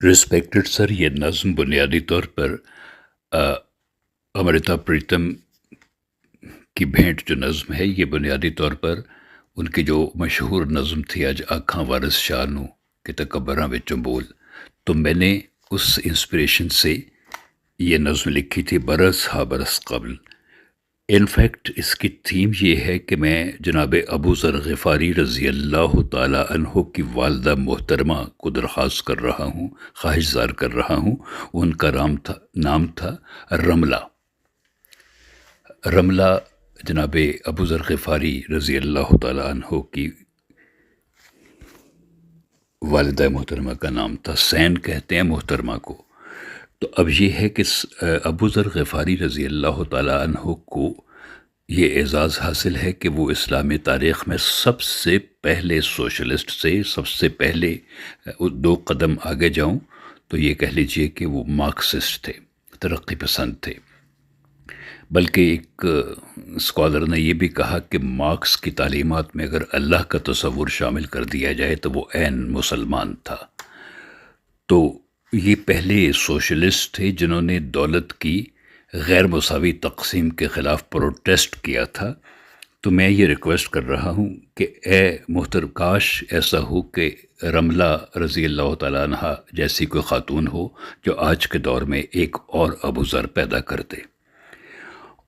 Respected sir, ये नज़्म बुनियादी तौर पर अ, अमृता प्रीतम की भेंट जो नज़्म है, ये बुनियादी तौर पर उनकी जो मशहूर नज़्म थी, अज आखां वारस शाह नू कि तकब्बरां विचों बोल। तो मैंने उस इंस्पिरेशन से ये नज़्म लिखी थी, बरस हा बरस कबल। इनफैक्ट इसकी थीम ये है कि मैं जनाब अबू ज़र ग़िफ़ारी रज़ी अल्लाह ताला अन्हो की वालदा मोहतरमा को दरख्वास्त कर रहा हूँ, ख्वाहिशज़ार कर रहा हूँ। उनका नाम था रमला। रमला जनाब अबू ज़र ग़िफ़ारी रज़ी अल्लाह ताला अन्हो की वालिदा मोहतरमा का नाम था। सैन कहते हैं मोहतरमा को। तो अब ये है कि अबू ज़र ग़िफ़ारी रज़ी अल्लाह ताला अन्हो को ये एज़ाज़ हासिल है कि वो इस्लामी तारीख़ में सबसे पहले सोशलिस्ट से सबसे पहले दो कदम आगे जाऊं तो ये कह लीजिए कि वो मार्क्सिस्ट थे, तरक्की पसंद थे। बल्कि एक स्कॉलर ने यह भी कहा कि मार्क्स की तालीमात में अगर अल्लाह का तसव्वुर शामिल कर दिया जाए तो वो ऐन मुसलमान था। तो ये पहले सोशलिस्ट थे जिन्होंने दौलत की गैर मुसावी तकसीम के ख़िलाफ़ प्रोटेस्ट किया था। तो मैं ये रिक्वेस्ट कर रहा हूँ कि ए मोहतर, काश ऐसा हो कि रमला रज़ी अल्लाह ताला अन्हा जैसी कोई ख़ातून हो जो आज के दौर में एक और अबू ज़र पैदा कर दे।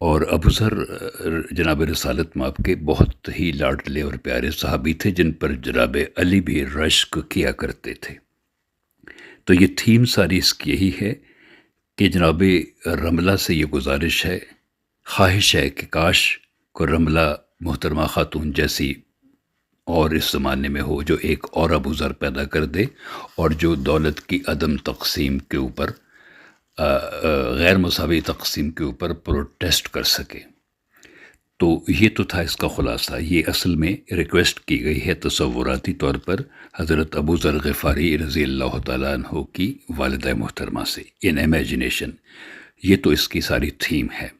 और अबू ज़र जनाब रसालत माप के बहुत ही लाडले और प्यारे सहाबी थे जिन पर जनाब अली भी रश्क किया करते थे। तो ये थीम सारी इसकी यही है कि जनाब रमला से ये गुजारिश है, ख्वाहिश है कि काश को रमला मोहतरमा खातून जैसी और इस ज़माने में हो जो एक और अबू ज़र पैदा कर दे और जो दौलत की अदम तकसीम के ऊपर गैर मसावी तकसीम के ऊपर प्रोटेस्ट कर सके। तो ये तो था इसका ख़ुलासा। ये असल में रिक्वेस्ट की गई है तसव्वुराती तौर पर हज़रत अबू ज़र ग़िफ़ारी रज़ी अल्लाह ताला अन्हो की वालिदा मोहतरमा से, इन इमेजिनेशन। ये तो इसकी सारी थीम है।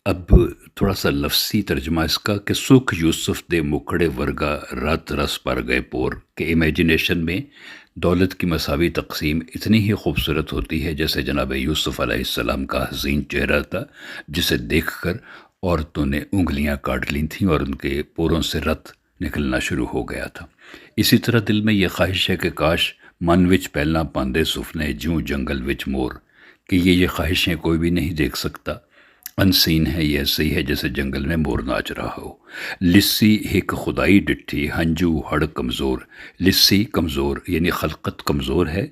अब थोड़ा सा लफ्सी तर्जमा इसका कि सुख यूसुफ दे मुखड़े वर्गा रात रस पर गए पोर के इमेजिनेशन में दौलत की मसावी तकसीम इतनी ही खूबसूरत होती है जैसे जनाब यूसुफ अलैहिस्सलाम का हसीन चेहरा था जिसे देखकर औरतों ने उंगलियां काट ली थीं और उनके पोरों से रत निकलना शुरू हो गया था। इसी तरह दिल में यह ख्वाहिश है कि काश मन विच पहला पांदे सुफने जूं जंगल विच मोर, कि ये ख्वाहिशें कोई भी नहीं देख सकता, अनसीन है, ये ऐसे ही है जैसे जंगल में मोर नाच रहा हो। लिस्सी हिक खुदाई डिट्ठी हंजू हड़ कमज़ोर। लिस्सी कमज़ोर यानी खलकत कमज़ोर है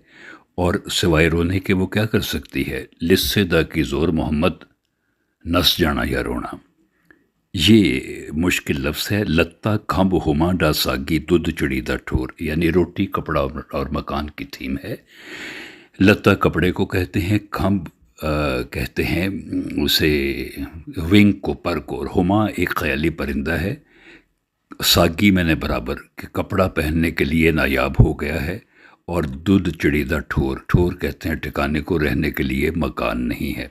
और सिवाय रोने के वो क्या कर सकती है। लिस्से दा की ज़ोर मोहम्मद नस जाना या रोना। ये मुश्किल लफ्ज़ है। लत्ता खम्ब हुमा डा सागी दुध चढ़ी दा ठोर, यानी रोटी कपड़ा और मकान की थीम है। लत्ता कपड़े को कहते हैं, खम्ब कहते हैं उसे, विंग को, पर को, और हुमा एक ख्याली परिंदा है। सागी मैंने बराबर कि कपड़ा पहनने के लिए नायाब हो गया है। और दूध चिड़ीदा ठोर, ठोर कहते हैं ठिकाने को, रहने के लिए मकान नहीं है।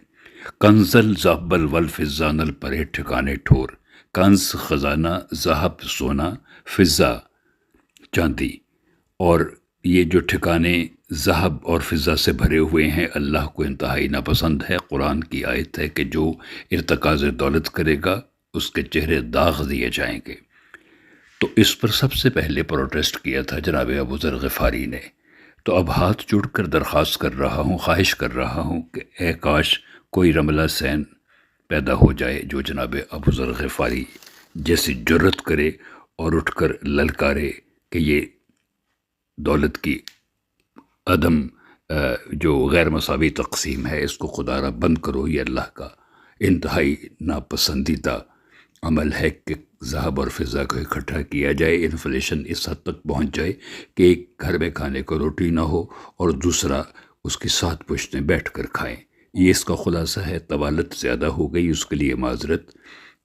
कंजल ज़ाहबल वल फिज़ानल परे ठिकाने ठोर। कंज खजाना, ज़ाहब सोना, फिज़ा चांदी। और ये जो ठिकाने ज़हब और फ़िज़ा से भरे हुए हैं अल्लाह को इंतहाई नापसंद है। कुरान की आयत है कि जो इर्तकाज़ दौलत करेगा उसके चेहरे दाग दिए जाएंगे। तो इस पर सबसे पहले प्रोटेस्ट किया था जनाब अबू ज़र ग़िफ़ारी ने। तो अब हाथ जुड़कर दरख्वास्त कर रहा हूँ, ख्वाहिश कर रहा हूँ कि ए काश कोई रमला सैन पैदा हो जाए जो जनाब अबू ज़र ग़िफ़ारी जैसी जुर्रत करे और उठकर ललकारे कि ये दौलत की अदम जो गैर मसावी तकसीम है इसको खुदारा बंद करो। ये अल्लाह का इंतहाई नापसंदीदा अमल है कि ज़हब और फ़िज़ा को इकट्ठा किया जाए। इन्फ्लेशन इस हद तक पहुँच जाए कि एक घर में खाने को रोटी ना हो और दूसरा उसकी साथ पुश्तें बैठ कर खाएँ। ये इसका ख़ुलासा है। तवालत ज़्यादा हो गई, उसके लिए माज़रत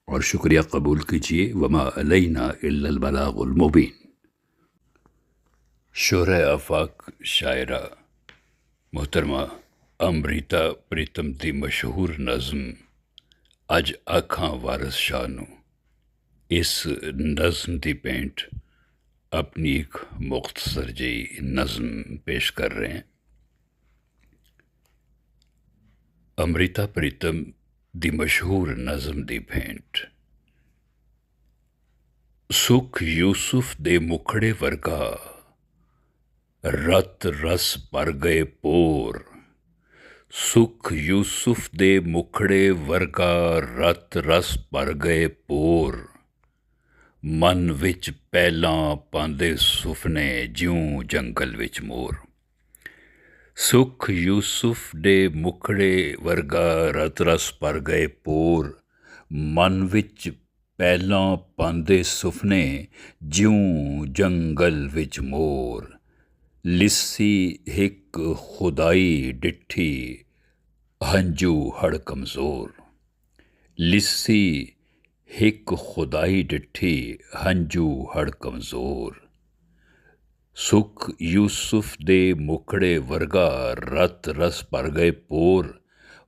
और शुक्रिया कबूल कीजिए। वमा अलैना इल्लल बलागुल मुबीन। शोहर आफाक शायरा मोहतरमा अमृता प्रीतम दी मशहूर नज़म अज आखां वारस शाह नू, इस नज़म दी पेंट अपनी एक मुख्तसर जी नज़म पेश कर रहे हैं। ਅੰਮ੍ਰਿਤਾ ਪ੍ਰੀਤਮ ਦੀ ਮਸ਼ਹੂਰ ਨਜ਼ਮ ਦੀ ਭੇਂਟ। ਸੁਖ ਯੂਸੁਫ ਦੇ ਮੁਖੜੇ ਵਰਗਾ, ਰਤ ਰਸ ਭਰ ਗਏ ਪੋਰ। ਸੁਖ ਯੂਸੁਫ ਦੇ ਮੁਖੜੇ ਵਰਗਾ, ਰਤ ਰਸ ਭਰ ਗਏ ਪੋਰ। ਮਨ ਵਿੱਚ ਪਹਿਲਾਂ ਪਾਂਦੇ ਸੁਫਨੇ, ਜਿਉਂ ਜੰਗਲ ਵਿੱਚ ਮੋਰ। ਸੁਖ ਯੂਸੁਫ ਦੇ ਮੁਖੜੇ ਵਰਗਾ, ਰਤ ਰਸ ਭਰ ਗਏ ਪੋਰ। ਮਨ ਵਿੱਚ ਪਹਿਲਾਂ ਪਾਂਦੇ ਸੁਫਨੇ, ਜਿਉਂ ਜੰਗਲ ਵਿੱਚ ਮੋਰ। ਲਿੱਸੀ ਹਿੱਕ ਖੁਦਾਈ ਡਿੱਠੀ, ਹੰਝੂ ਹੜ ਕਮਜ਼ੋਰ। ਲਿੱਸੀ ਹਿੱਕ ਖੁਦਾਈ ਡਿੱਠੀ, ਹੰਝੂ ਹੜ ਕਮਜ਼ੋਰ। ਸੁਖ ਯੂਸੁਫ ਦੇ ਮੁਖੜੇ ਵਰਗਾ, ਰਤ ਰਸ ਭਰ ਗਏ ਪੋਰ।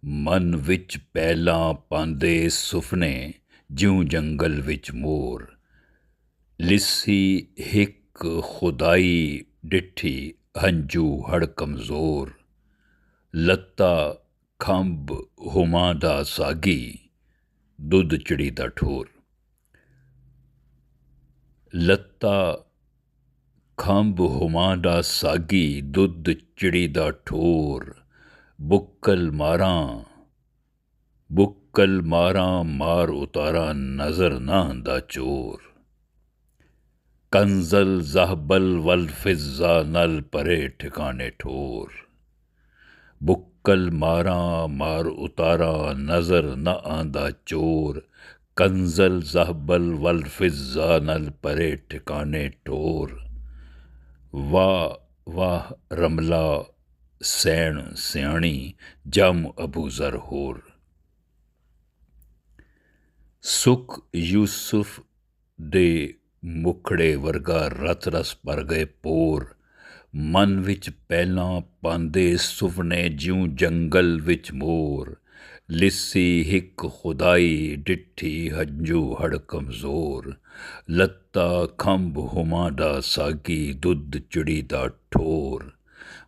ਮਨ ਵਿੱਚ ਪਹਿਲਾਂ ਪਾਂਦੇ ਸੁਫਨੇ, ਜਿਉਂ ਜੰਗਲ ਵਿੱਚ ਮੋਰ। ਲਿੱਸੀ ਹਿੱਕ ਖੁਦਾਈ ਡਿੱਠੀ, ਹੰਝੂ ਹੜ ਕਮਜ਼ੋਰ। ਲੱਤਾ ਖੰਭ ਹੁਮਾਂ ਦਾ ਸਾਗੀ, ਦੁੱਧ ਚਿੜੀ ਦਾ ਠੋਰ। ਲੱਤਾ ਖੰਭ ਹੁਮਾਂ ਦਾ ਸਾਗੀ, ਦੁੱਧ ਚਿੜੀ ਦਾ ਠੋਰ। ਬੁੱਕਲ ਮਾਰਾਂ ਮਾਰ ਉਤਾਰਾ, ਨਜ਼ਰ ਨਾ ਆਂਦਾ ਚੋਰ। ਕੰਜ਼ਲ ਜ਼ਹਬਲ ਵਲ ਫਿਜ਼ਾ, ਨਾਲ ਪਰੇ ਠਿਕਾਣੇ ਠੋਰ। ਬੁੱਕਲ ਮਾਰਾਂ ਮਾਰ ਉਤਾਰਾ, ਨਜ਼ਰ ਨਾ ਆਂਦਾ ਚੋਰ। ਕੰਜ਼ਲ ਜ਼ਹਬਲ ਵਲ ਫਿਜ਼ਾ, ਨਾਲ ਪਰੇ ਠਿਕਾਣੇ ਠੋਰ। ਵਾਹ ਵਾਹ ਰਮਲਾ ਸੈਣ ਸਿਆਣੀ, ਜਮ ਅਬੂ ਜ਼ਰ ਹੋਰ। ਸੁਖ ਯੂਸੁਫ ਦੇ ਮੁਖੜੇ ਵਰਗਾ, ਰਤ ਰਸ ਭਰ ਗਏ ਪੋਰ। ਮਨ ਵਿੱਚ ਪਹਿਲਾਂ ਪਾਂਦੇ ਸੁਫਨੇ, ਜਿਉਂ ਜੰਗਲ ਵਿੱਚ ਮੋਰ। ਲਿੱਸੀ ਹਿੱਕ ਖੁਦਾਈ ਡਿੱਠੀ, ਹੰਝੂ ਹੜ ਕਮਜ਼ੋਰ। ਲੱਤਾ ਖੰਭ ਹੁਮਾਂ ਦਾ ਸਾਗੀ, ਦੁੱਧ ਚਿੜੀ ਦਾ ਠੋਰ।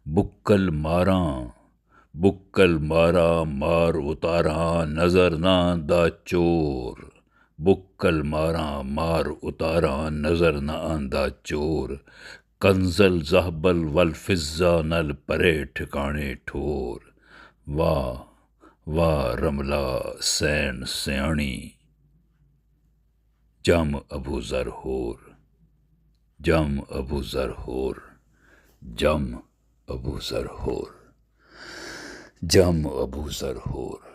ਬੁੱਕਲ ਮਾਰਾਂ ਮਾਰ ਉਤਾਰਾ, ਨਜ਼ਰ ਨਾ ਆਂਦਾ ਚੋਰ। ਬੁੱਕਲ ਮਾਰਾਂ ਮਾਰ ਉਤਾਰਾ, ਨਜ਼ਰ ਨਾ ਆਂਦਾ ਚੋਰ। ਕੰਜ਼ਲ ਜ਼ਹਬਲ ਵਲ ਫਿਜ਼ਾ, ਨਾਲ ਪਰੇ ਠਿਕਾਣੇ ਠੋਰ। ਵਾਹ ਵਾਹ ਰਮਲਾ ਸੈਣ ਸਿਆਣੀ, ਜਮ ਅਬੂ ਜ਼ਰ ਹੋਰ। ਜਮ ਅਬੂ ਜ਼ਰ ਹੋਰ, ਜਮ ਅਬੂ ਜ਼ਰ ਹੋਰ, ਜਮ ਅਬੂ ਜ਼ਰ ਹੋਰ।